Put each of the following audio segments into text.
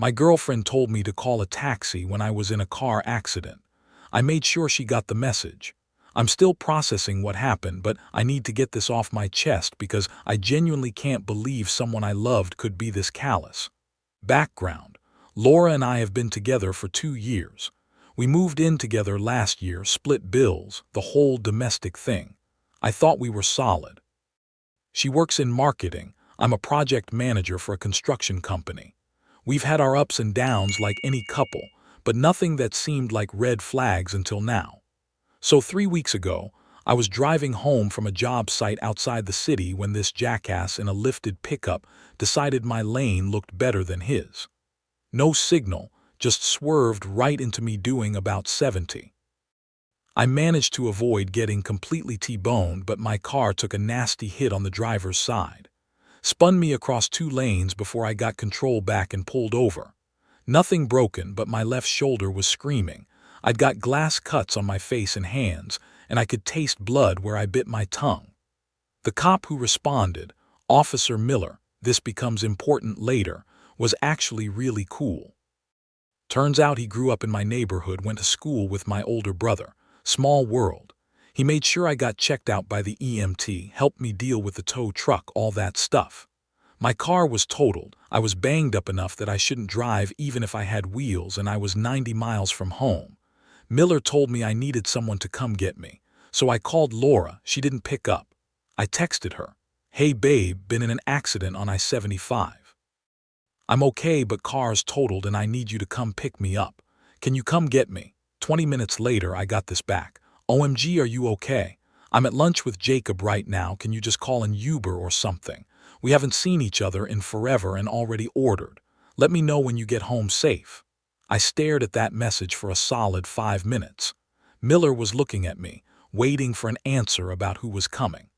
My girlfriend told me to call a taxi when I was in a car accident. I made sure she got the message. I'm still processing what happened, but I need to get this off my chest because I genuinely can't believe someone I loved could be this callous. Background: Laura and I have been together for 2 years. We moved in together last year, split bills, the whole domestic thing. I thought we were solid. She works in marketing. I'm a project manager for a construction company. We've had our ups and downs like any couple, but nothing that seemed like red flags until now. So 3 weeks ago, I was driving home from a job site outside the city when this jackass in a lifted pickup decided my lane looked better than his. No signal, just swerved right into me doing about 70. I managed to avoid getting completely T-boned, but my car took a nasty hit on the driver's side. Spun me across 2 lanes before I got control back and pulled over. Nothing broken, but my left shoulder was screaming. I'd got glass cuts on my face and hands, and I could taste blood where I bit my tongue. The cop who responded, Officer Miller, this becomes important later, was actually really cool. Turns out he grew up in my neighborhood, went to school with my older brother. Small world. He made sure I got checked out by the EMT, helped me deal with the tow truck, all that stuff. My car was totaled. I was banged up enough that I shouldn't drive even if I had wheels, and I was 90 miles from home. Miller told me I needed someone to come get me, so I called Laura. She didn't pick up. I texted her, "Hey babe, been in an accident on I-75. I'm okay, but car's totaled and I need you to come pick me up. Can you come get me?" 20 minutes later, I got this back. "OMG, are you okay? I'm at lunch with Jacob right now. Can you just call an Uber or something? We haven't seen each other in forever and already ordered. Let me know when you get home safe." I stared at that message for a solid 5 minutes. Miller was looking at me, waiting for an answer about who was coming.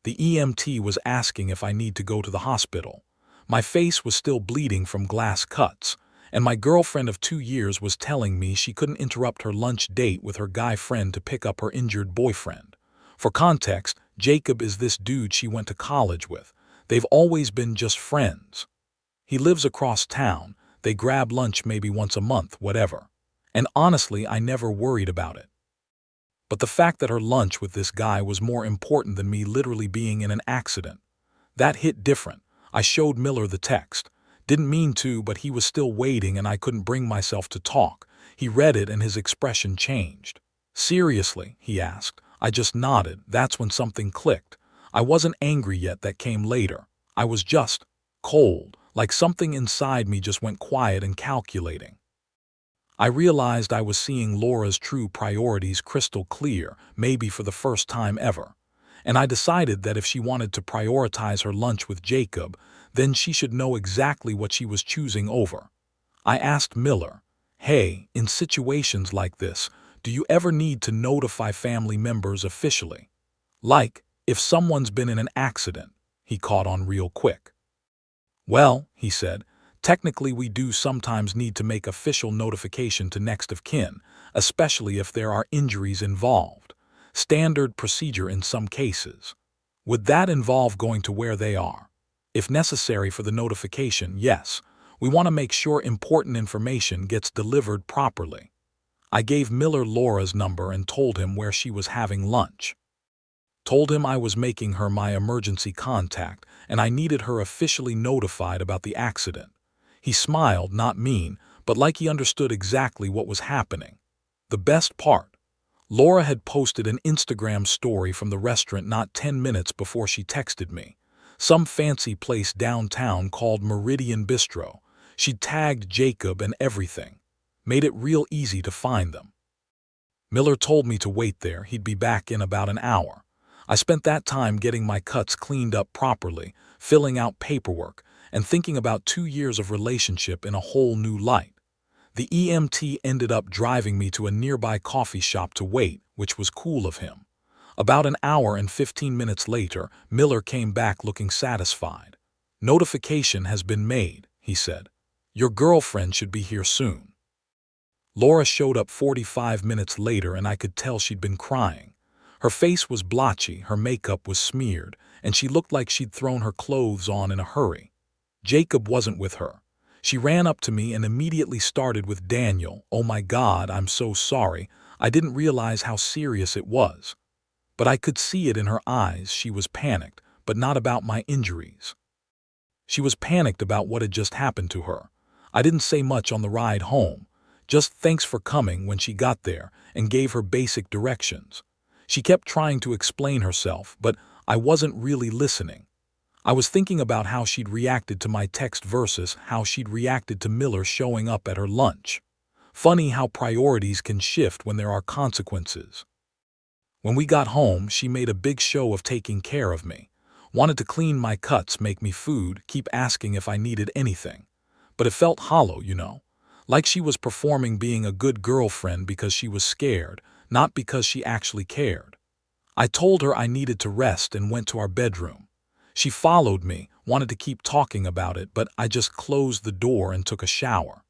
The EMT was asking if I need to go to the hospital. My face was still bleeding from glass cuts, and my girlfriend of 2 years was telling me she couldn't interrupt her lunch date with her guy friend to pick up her injured boyfriend. For context, Jacob is this dude she went to college with. They've always been just friends. He lives across town. They grab lunch maybe once a month, whatever. And honestly, I never worried about it. But the fact that her lunch with this guy was more important than me literally being in an accident, that hit different. I showed Miller the text. Didn't mean to, but he was still waiting and I couldn't bring myself to talk. He read it and his expression changed. "Seriously?" he asked. I just nodded. That's when something clicked. I wasn't angry yet, that came later. I was just cold, like something inside me just went quiet and calculating. I realized I was seeing Laura's true priorities crystal clear, maybe for the first time ever. And I decided that if she wanted to prioritize her lunch with Jacob, then she should know exactly what she was choosing over. I asked Miller, "Hey, in situations like this, do you ever need to notify family members officially? Like, if someone's been in an accident?" He caught on real quick. "Well," he said, "technically we do sometimes need to make official notification to next of kin, especially if there are injuries involved. Standard procedure in some cases. Would that involve going to where they are? If necessary for the notification, yes. We want to make sure important information gets delivered properly." I gave Miller Laura's number and told him where she was having lunch. Told him I was making her my emergency contact and I needed her officially notified about the accident. He smiled, not mean, but like he understood exactly what was happening. The best part: Laura had posted an Instagram story from the restaurant not 10 minutes before she texted me. Some fancy place downtown called Meridian Bistro. She'd tagged Jacob and everything. Made it real easy to find them. Miller told me to wait there. He'd be back in about an hour. I spent that time getting my cuts cleaned up properly, filling out paperwork, and thinking about 2 years of relationship in a whole new light. The EMT ended up driving me to a nearby coffee shop to wait, which was cool of him. About an hour and 15 minutes later, Miller came back looking satisfied. "Notification has been made," he said. "Your girlfriend should be here soon." Laura showed up 45 minutes later and I could tell she'd been crying. Her face was blotchy, her makeup was smeared, and she looked like she'd thrown her clothes on in a hurry. Jacob wasn't with her. She ran up to me and immediately started with Daniel. "Oh my God, I'm so sorry. I didn't realize how serious it was." But I could see it in her eyes. She was panicked, but not about my injuries. She was panicked about what had just happened to her. I didn't say much on the ride home, just thanks for coming when she got there, and gave her basic directions. She kept trying to explain herself, but I wasn't really listening. I was thinking about how she'd reacted to my text versus how she'd reacted to Miller showing up at her lunch. Funny how priorities can shift when there are consequences. When we got home, she made a big show of taking care of me. Wanted to clean my cuts, make me food, keep asking if I needed anything. But it felt hollow, like she was performing being a good girlfriend because she was scared, not because she actually cared. I told her I needed to rest and went to our bedroom. She followed me, wanted to keep talking about it, but I just closed the door and took a shower.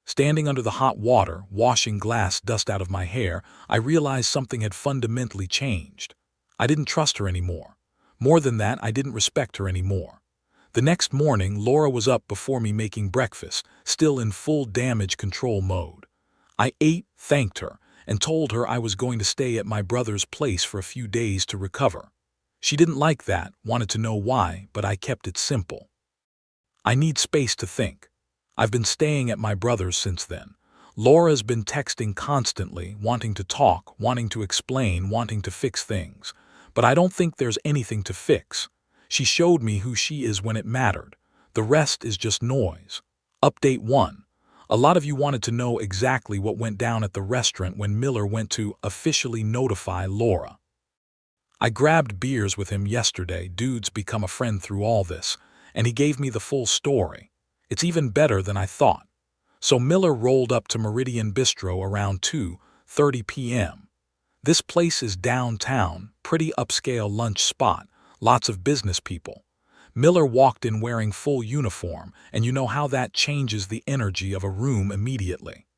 Standing under the hot water, washing glass dust out of my hair, I realized something had fundamentally changed. I didn't trust her anymore. More than that, I didn't respect her anymore. The next morning, Laura was up before me making breakfast, still in full damage control mode. I ate, thanked her, and told her I was going to stay at my brother's place for a few days to recover. She didn't like that, wanted to know why, but I kept it simple. I need space to think. I've been staying at my brother's since then. Laura's been texting constantly, wanting to talk, wanting to explain, wanting to fix things. But I don't think there's anything to fix. She showed me who she is when it mattered. The rest is just noise. Update 1. A lot of you wanted to know exactly what went down at the restaurant when Miller went to officially notify Laura. I grabbed beers with him yesterday. Dude's become a friend through all this, and he gave me the full story. It's even better than I thought. So Miller rolled up to Meridian Bistro around 2:30 p.m. This place is downtown, pretty upscale lunch spot, lots of business people. Miller walked in wearing full uniform, and you know how that changes the energy of a room immediately.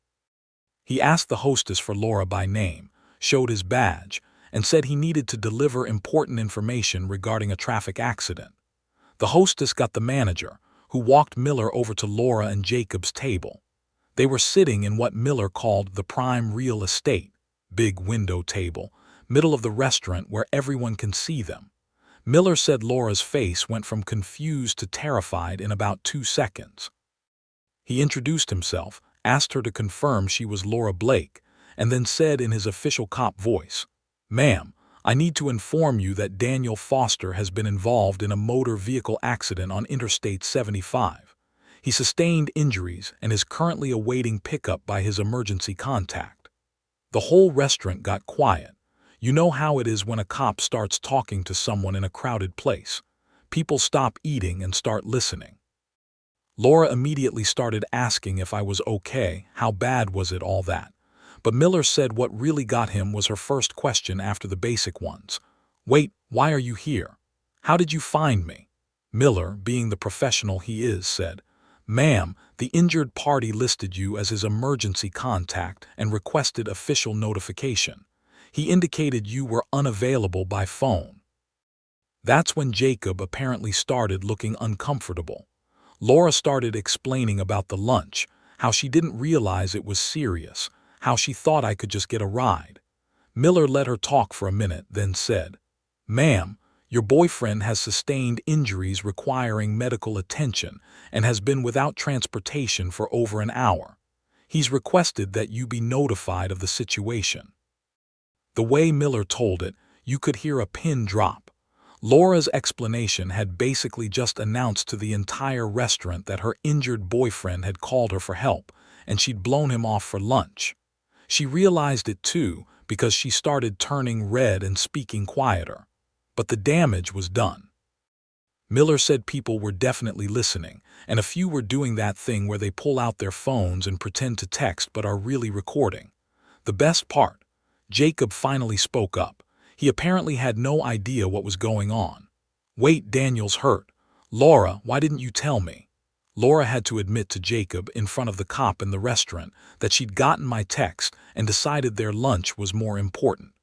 He asked the hostess for Laura by name, showed his badge, and said he needed to deliver important information regarding a traffic accident. The hostess got the manager, who walked Miller over to Laura and Jacob's table. They were sitting in what Miller called the prime real estate, big window table, middle of the restaurant where everyone can see them. Miller said Laura's face went from confused to terrified in about 2 seconds. He introduced himself, asked her to confirm she was Laura Blake, and then said in his official cop voice, "Ma'am, I need to inform you that Daniel Foster has been involved in a motor vehicle accident on Interstate 75. He sustained injuries and is currently awaiting pickup by his emergency contact." The whole restaurant got quiet. You know how it is when a cop starts talking to someone in a crowded place. People stop eating and start listening. Laura immediately started asking if I was okay, how bad was it, all that. But Miller said what really got him was her first question after the basic ones. "Wait, why are you here? How did you find me?" Miller, being the professional he is, said, "Ma'am, the injured party listed you as his emergency contact and requested official notification. He indicated you were unavailable by phone." That's when Jacob apparently started looking uncomfortable. Laura started explaining about the lunch, how she didn't realize it was serious, how she thought I could just get a ride. Miller let her talk for a minute, then said, "Ma'am, your boyfriend has sustained injuries requiring medical attention and has been without transportation for over an hour. He's requested that you be notified of the situation." The way Miller told it, you could hear a pin drop. Laura's explanation had basically just announced to the entire restaurant that her injured boyfriend had called her for help, and she'd blown him off for lunch. She realized it too, because she started turning red and speaking quieter. But the damage was done. Miller said people were definitely listening, and a few were doing that thing where they pull out their phones and pretend to text but are really recording. The best part, Jacob finally spoke up. He apparently had no idea what was going on. "Wait, Daniel's hurt. Laura, why didn't you tell me?" Laura had to admit to Jacob in front of the cop in the restaurant that she'd gotten my text and decided their lunch was more important.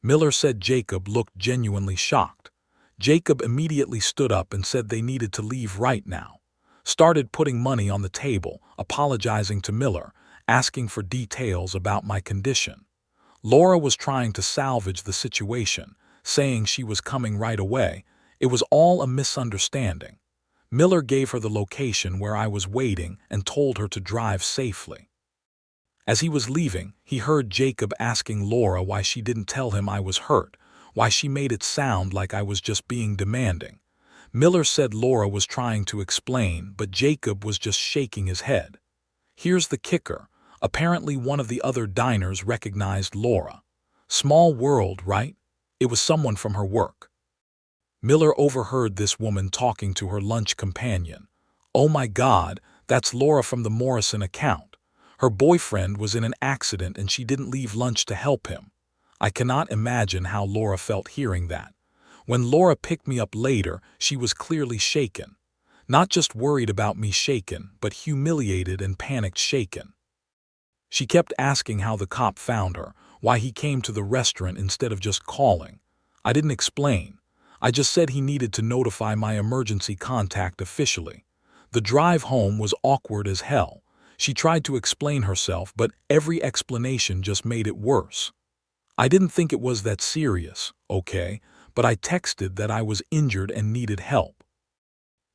Miller said Jacob looked genuinely shocked. Jacob immediately stood up and said they needed to leave right now. Started putting money on the table, apologizing to Miller, asking for details about my condition. Laura was trying to salvage the situation, saying she was coming right away. It was all a misunderstanding. Miller gave her the location where I was waiting and told her to drive safely. As he was leaving, he heard Jacob asking Laura why she didn't tell him I was hurt, why she made it sound like I was just being demanding. Miller said Laura was trying to explain, but Jacob was just shaking his head. Here's the kicker. Apparently one of the other diners recognized Laura. Small world, right? It was someone from her work. Miller overheard this woman talking to her lunch companion. Oh my God, that's Laura from the Morrison account. Her boyfriend was in an accident and she didn't leave lunch to help him. I cannot imagine how Laura felt hearing that. When Laura picked me up later, she was clearly shaken. Not just worried about me shaken, but humiliated and panicked shaken. She kept asking how the cop found her, why he came to the restaurant instead of just calling. I didn't explain. I just said he needed to notify my emergency contact officially. The drive home was awkward as hell. She tried to explain herself, but every explanation just made it worse. I didn't think it was that serious, okay, but I texted that I was injured and needed help.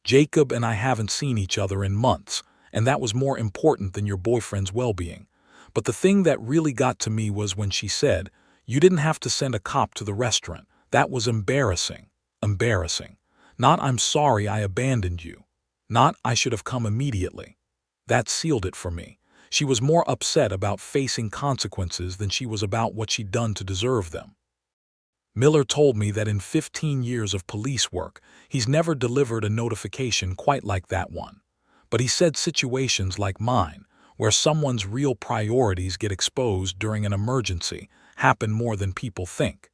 Jacob and I haven't seen each other in months, and that was more important than your boyfriend's well-being. But the thing that really got to me was when she said, "You didn't have to send a cop to the restaurant. That was embarrassing. Embarrassing. Not I'm sorry I abandoned you. Not I should have come immediately." That sealed it for me. She was more upset about facing consequences than she was about what she'd done to deserve them. Miller told me that in 15 years of police work, he's never delivered a notification quite like that one. But he said situations like mine, where someone's real priorities get exposed during an emergency, happen more than people think.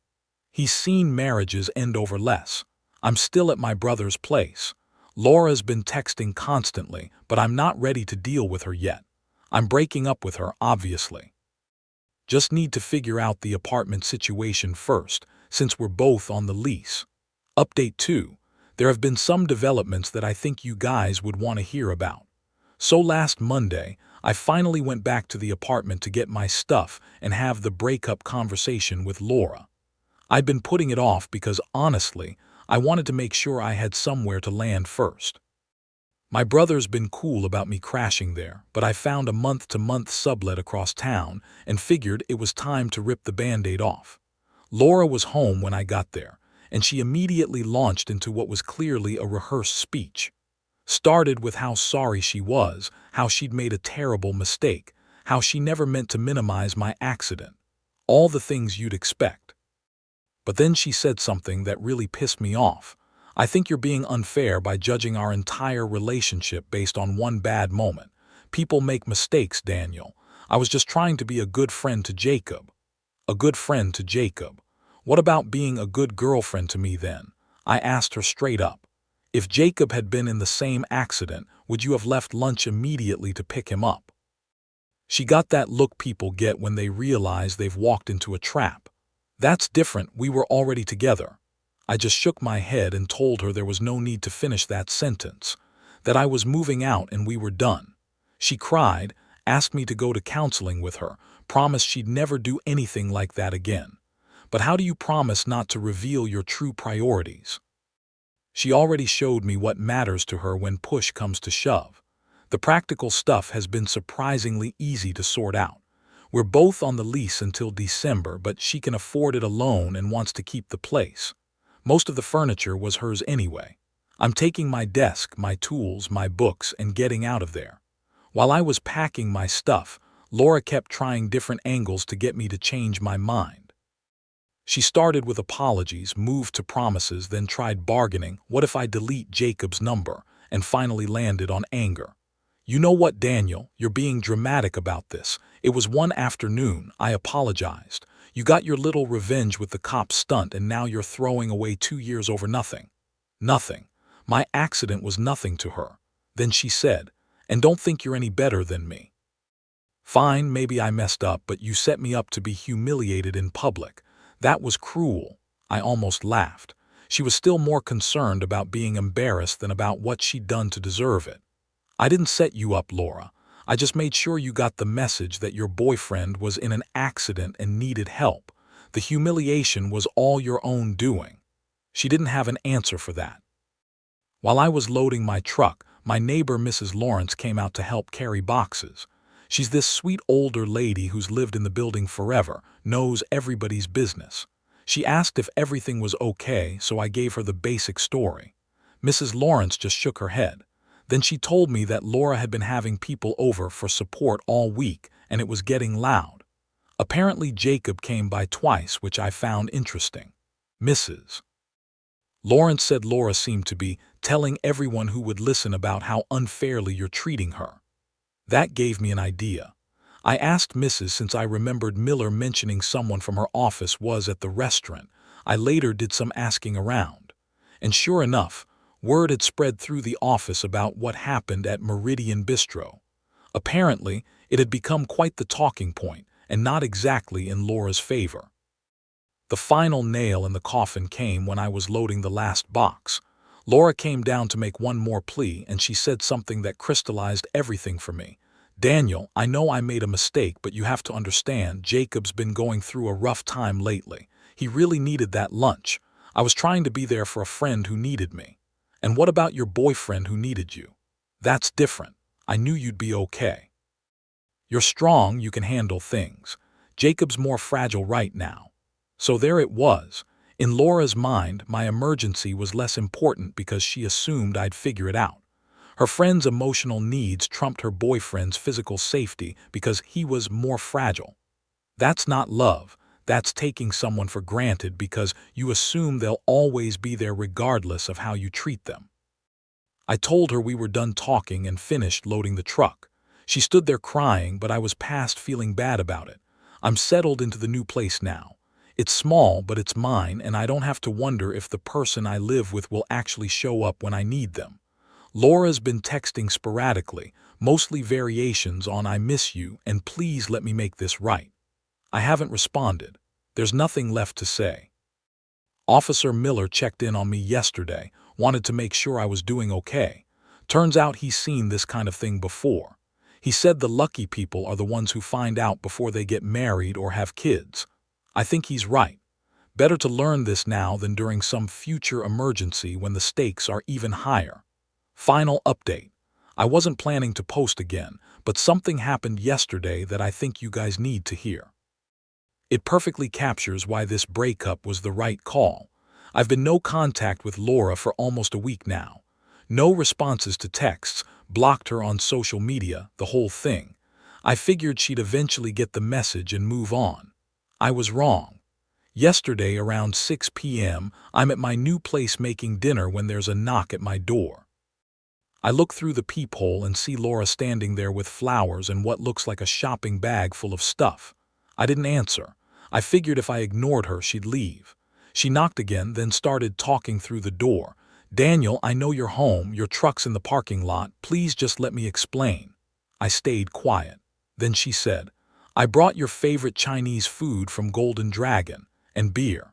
He's seen marriages end over less. I'm still at my brother's place. Laura's been texting constantly, but I'm not ready to deal with her yet. I'm breaking up with her, obviously. Just need to figure out the apartment situation first, since we're both on the lease. Update 2. There have been some developments that I think you guys would want to hear about. So last Monday, I finally went back to the apartment to get my stuff and have the breakup conversation with Laura. I'd been putting it off because, honestly, I wanted to make sure I had somewhere to land first. My brother's been cool about me crashing there, but I found a month-to-month sublet across town and figured it was time to rip the Band-Aid off. Laura was home when I got there, and she immediately launched into what was clearly a rehearsed speech. Started with how sorry she was, how she'd made a terrible mistake, how she never meant to minimize my accident. All the things you'd expect. But then she said something that really pissed me off. "I think you're being unfair by judging our entire relationship based on one bad moment. People make mistakes, Daniel. I was just trying to be a good friend to Jacob." A good friend to Jacob. What about being a good girlfriend to me then? I asked her straight up. If Jacob had been in the same accident, would you have left lunch immediately to pick him up? She got that look people get when they realize they've walked into a trap. That's different, we were already together. I just shook my head and told her there was no need to finish that sentence, that I was moving out and we were done. She cried, asked me to go to counseling with her, promised she'd never do anything like that again. But how do you promise not to reveal your true priorities? She already showed me what matters to her when push comes to shove. The practical stuff has been surprisingly easy to sort out. We're both on the lease until December, but she can afford it alone and wants to keep the place. Most of the furniture was hers anyway. I'm taking my desk, my tools, my books, and getting out of there. While I was packing my stuff, Laura kept trying different angles to get me to change my mind. She started with apologies, moved to promises, then tried bargaining, what if I delete Jacob's number, and finally landed on anger. "You know what, Daniel, you're being dramatic about this. It was one afternoon, I apologized. You got your little revenge with the cop stunt and now you're throwing away 2 years over nothing." Nothing. My accident was nothing to her. Then she said, "And don't think you're any better than me." Fine, maybe I messed up, but you set me up to be humiliated in public. That was cruel. I almost laughed. She was still more concerned about being embarrassed than about what she'd done to deserve it. I didn't set you up, Laura. I just made sure you got the message that your boyfriend was in an accident and needed help. The humiliation was all your own doing. She didn't have an answer for that. While I was loading my truck, my neighbor Mrs. Lawrence came out to help carry boxes. She's this sweet older lady who's lived in the building forever, knows everybody's business. She asked if everything was okay, so I gave her the basic story. Mrs. Lawrence just shook her head. Then she told me that Laura had been having people over for support all week, and it was getting loud. Apparently Jacob came by twice, which I found interesting. Mrs. Lawrence said Laura seemed to be telling everyone who would listen about how unfairly you're treating her. That gave me an idea. I asked Mrs. since I remembered Miller mentioning someone from her office was at the restaurant. I later did some asking around. And sure enough, word had spread through the office about what happened at Meridian Bistro. Apparently, it had become quite the talking point, and not exactly in Laura's favor. The final nail in the coffin came when I was loading the last box. Laura came down to make one more plea, and she said something that crystallized everything for me. Daniel, I know I made a mistake, but you have to understand, Jacob's been going through a rough time lately. He really needed that lunch. I was trying to be there for a friend who needed me. And what about your boyfriend who needed you? That's different. I knew you'd be okay. You're strong, you can handle things. Jacob's more fragile right now. So there it was. In Laura's mind, my emergency was less important because she assumed I'd figure it out. Her friend's emotional needs trumped her boyfriend's physical safety because he was more fragile. That's not love. That's taking someone for granted because you assume they'll always be there regardless of how you treat them. I told her we were done talking and finished loading the truck. She stood there crying, but I was past feeling bad about it. I'm settled into the new place now. It's small, but it's mine, and I don't have to wonder if the person I live with will actually show up when I need them. Laura's been texting sporadically, mostly variations on "I miss you" and "please let me make this right." I haven't responded. There's nothing left to say. Officer Miller checked in on me yesterday, wanted to make sure I was doing okay. Turns out he's seen this kind of thing before. He said the lucky people are the ones who find out before they get married or have kids. I think he's right. Better to learn this now than during some future emergency when the stakes are even higher. Final update. I wasn't planning to post again, but something happened yesterday that I think you guys need to hear. It perfectly captures why this breakup was the right call. I've been no contact with Laura for almost a week now. No responses to texts, blocked her on social media, the whole thing. I figured she'd eventually get the message and move on. I was wrong. Yesterday around 6 p.m., I'm at my new place making dinner when there's a knock at my door. I look through the peephole and see Laura standing there with flowers and what looks like a shopping bag full of stuff. I didn't answer. I figured if I ignored her, she'd leave. She knocked again, then started talking through the door. "Daniel, I know you're home, your truck's in the parking lot, please just let me explain." I stayed quiet. Then she said, "I brought your favorite Chinese food from Golden Dragon, and beer.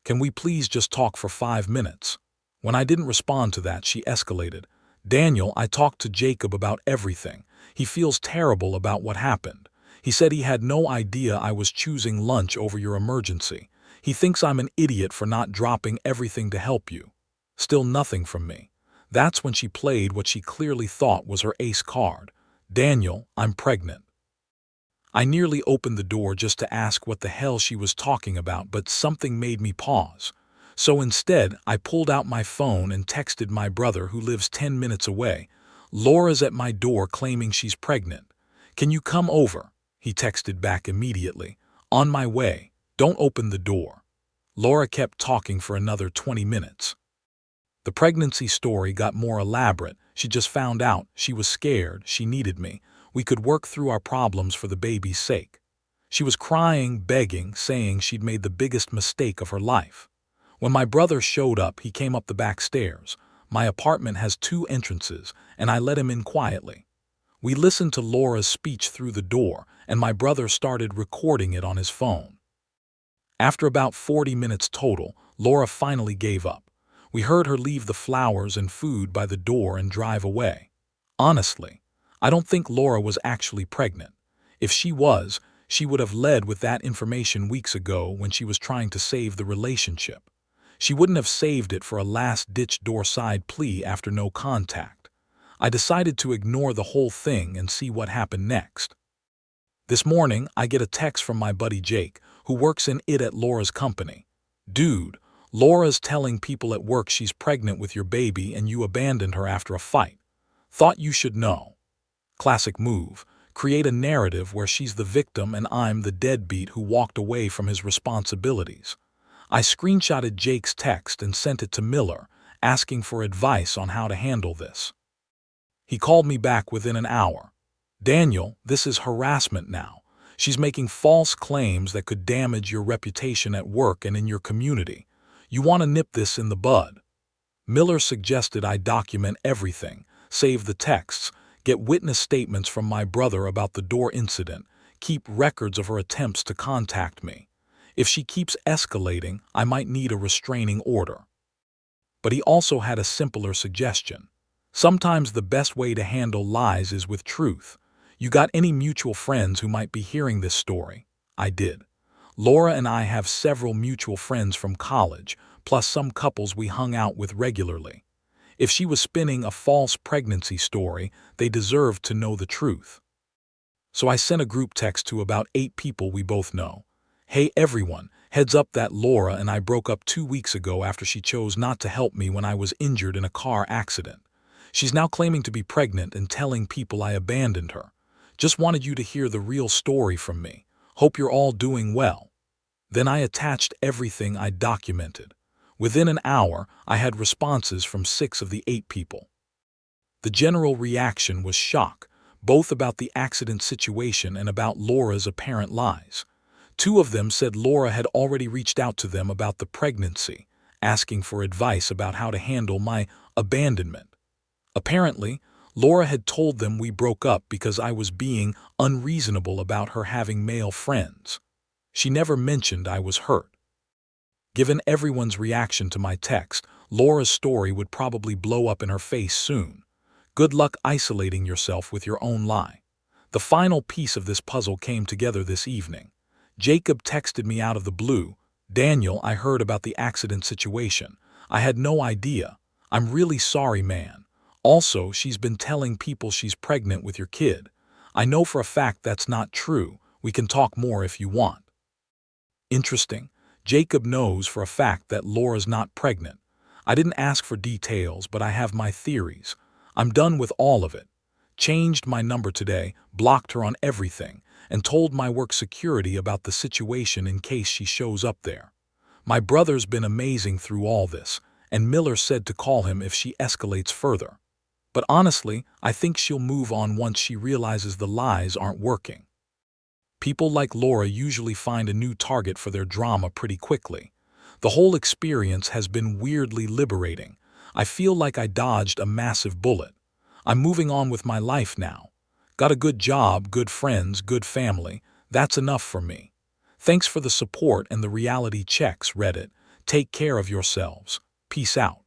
Can we please just talk for 5 minutes?" When I didn't respond to that, she escalated. "Daniel, I talked to Jacob about everything. He feels terrible about what happened. He said he had no idea I was choosing lunch over your emergency. He thinks I'm an idiot for not dropping everything to help you." Still nothing from me. That's when she played what she clearly thought was her ace card. "Daniel, I'm pregnant." I nearly opened the door just to ask what the hell she was talking about, but something made me pause. So instead, I pulled out my phone and texted my brother, who lives 10 minutes away. "Laura's at my door claiming she's pregnant. Can you come over?" He texted back immediately. "On my way. Don't open the door." Laura kept talking for another 20 minutes. The pregnancy story got more elaborate. She just found out, she was scared, she needed me. We could work through our problems for the baby's sake. She was crying, begging, saying she'd made the biggest mistake of her life. When my brother showed up, he came up the back stairs. My apartment has 2 entrances, and I let him in quietly. We listened to Laura's speech through the door, and my brother started recording it on his phone. After about 40 minutes total, Laura finally gave up. We heard her leave the flowers and food by the door and drive away. Honestly, I don't think Laura was actually pregnant. If she was, she would have led with that information weeks ago when she was trying to save the relationship. She wouldn't have saved it for a last-ditch door-side plea after no contact. I decided to ignore the whole thing and see what happened next. This morning, I get a text from my buddy Jake, who works in it at Laura's company. "Dude, Laura's telling people at work she's pregnant with your baby and you abandoned her after a fight. Thought you should know." Classic move. Create a narrative where she's the victim and I'm the deadbeat who walked away from his responsibilities. I screenshotted Jake's text and sent it to Miller, asking for advice on how to handle this. He called me back within an hour. "Daniel, this is harassment now. She's making false claims that could damage your reputation at work and in your community. You want to nip this in the bud." Miller suggested I document everything, save the texts, get witness statements from my brother about the door incident, keep records of her attempts to contact me. If she keeps escalating, I might need a restraining order. But he also had a simpler suggestion. Sometimes the best way to handle lies is with truth. "You got any mutual friends who might be hearing this story?" I did. Laura and I have several mutual friends from college, plus some couples we hung out with regularly. If she was spinning a false pregnancy story, they deserved to know the truth. So I sent a group text to about 8 people we both know. "Hey everyone, heads up that Laura and I broke up 2 weeks ago after she chose not to help me when I was injured in a car accident. She's now claiming to be pregnant and telling people I abandoned her. Just wanted you to hear the real story from me. Hope you're all doing well." Then I attached everything I documented. Within an hour, I had responses from 6 of the 8 people. The general reaction was shock, both about the accident situation and about Laura's apparent lies. 2 of them said Laura had already reached out to them about the pregnancy, asking for advice about how to handle my abandonment. Apparently, Laura had told them we broke up because I was being unreasonable about her having male friends. She never mentioned I was hurt. Given everyone's reaction to my text, Laura's story would probably blow up in her face soon. Good luck isolating yourself with your own lie. The final piece of this puzzle came together this evening. Jacob texted me out of the blue. "Daniel, I heard about the accident situation. I had no idea. I'm really sorry, man. Also, she's been telling people she's pregnant with your kid. I know for a fact that's not true. We can talk more if you want." Interesting. Jacob knows for a fact that Laura's not pregnant. I didn't ask for details, but I have my theories. I'm done with all of it. Changed my number today, blocked her on everything, and told my work security about the situation in case she shows up there. My brother's been amazing through all this, and Miller said to call him if she escalates further. But honestly, I think she'll move on once she realizes the lies aren't working. People like Laura usually find a new target for their drama pretty quickly. The whole experience has been weirdly liberating. I feel like I dodged a massive bullet. I'm moving on with my life now. Got a good job, good friends, good family. That's enough for me. Thanks for the support and the reality checks, Reddit. Take care of yourselves. Peace out.